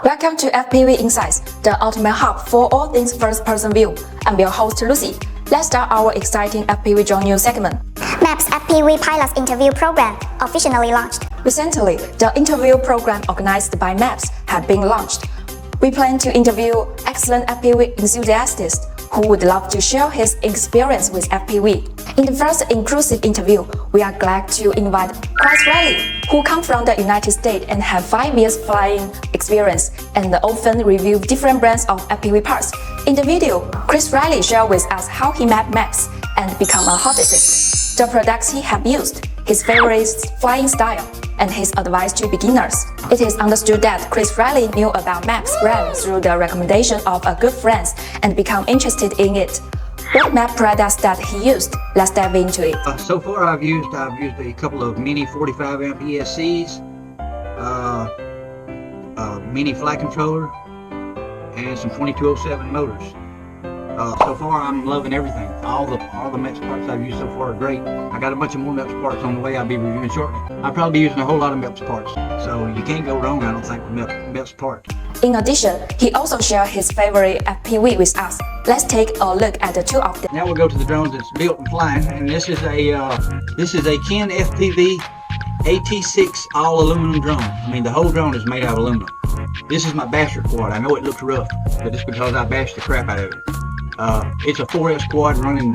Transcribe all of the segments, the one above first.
Welcome to FPV Insights, the ultimate hub for all things first-person view. I'm your host, Lucy. Let's start our exciting FPV drone news segment. MEPS-FPV Pilots Interview Program officially launched. Recently, the interview program organized by MEPS had been launched. We plan to interview excellent FPV enthusiasts who would love to share his experience with FPV. In the first inclusive interview, we are glad to invite Chris Riley, who comes from the United States and have 5 years flying experience and often review different brands of FPV parts. In the video, Chris Riley shared with us how he met MEPS and become a hobbyist, the products he has used, his favorite flying style, and his advice to beginners. It is understood that Chris Riley knew about MEPS brand through the recommendation of a good friend and become interested in it. What MEPS products that he used? Let's dive into it. So far I've used a couple of mini 45 amp ESCs, a mini flight controller, and some 2207 motors. So far I'm loving everything. All the MEPS parts I've used so far are great. I got a bunch of more MEPS parts on the way I'll be reviewing shortly. I'll probably be using a whole lot of MEPS parts. So you can't go wrong, I don't think, with MEPS parts. In addition, he also shared his favorite FPV with us. Let's take a look at the two of them. Now we'll go to the drones that's built and flying, and this is a Ken FPV AT6 all aluminum drone. I mean, the whole drone is made out of aluminum. This is my basher quad. I know it looks rough, but it's because I bashed the crap out of it. It's a 4S quad running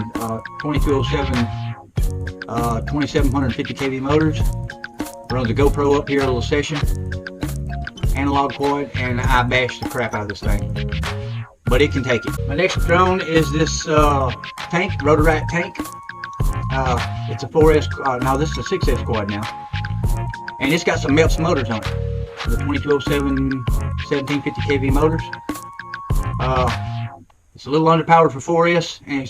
2207 2750 kV motors. Runs a GoPro up here, a little session. Analog quad, and I bashed the crap out of this thing. But it can take it. My next drone is this tank, Rotor-Rat tank. It's a 4S, no, this is a 6S quad now. And it's got some MEPS motors on it. The 2207 1750 kV motors. It's a little underpowered for 4S, and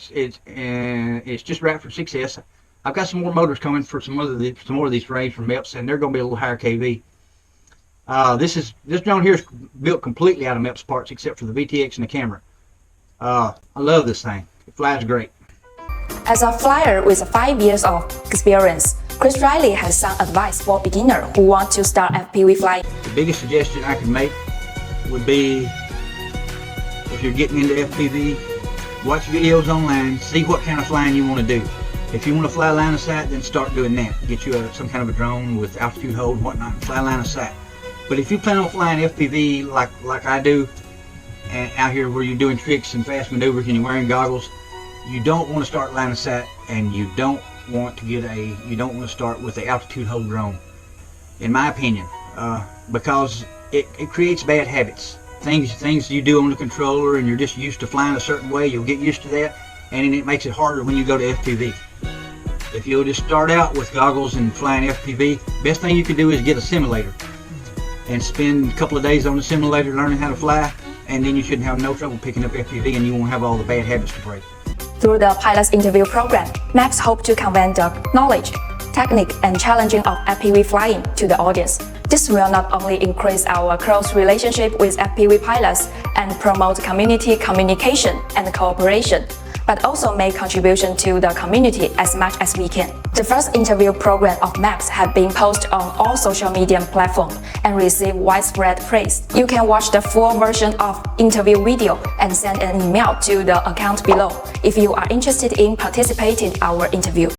it's just right for 6S. I've got some more motors coming for some more of these frames from MEPS, and they're going to be a little higher kV. This drone here is built completely out of MEPS parts except for the VTX and the camera. I love this thing. It flies great. As a flyer with 5 years of experience, Chris Riley has some advice for beginners who want to start FPV flying. The biggest suggestion I could make would be, if you're getting into FPV, watch videos online, see what kind of flying you want to do. If you want to fly line of sight, then start doing that. Get you some kind of a drone with altitude hold and whatnot, and fly line of sight. But if you plan on flying FPV like I do, and out here where you're doing tricks and fast maneuvers and you're wearing goggles, you don't want to start line of sight, and you don't want to start with the altitude hold drone, in my opinion, because it creates bad habits. Things you do on the controller, and you're just used to flying a certain way, you'll get used to that, and it makes it harder when you go to FPV. If you'll just start out with goggles and flying FPV, best thing you can do is get a simulator and spend a couple of days on the simulator learning how to fly, and then you shouldn't have no trouble picking up FPV, and you won't have all the bad habits to break. Through the Pilots Interview Program, MEPS hope to convey the knowledge, technique, and challenging of FPV flying to the audience. This will not only increase our close relationship with FPV pilots and promote community communication and cooperation, but also make contribution to the community as much as we can. The first interview program of MEPS has been posted on all social media platforms and received widespread praise. You can watch the full version of interview video and send an email to the account below if you are interested in participating in our interview.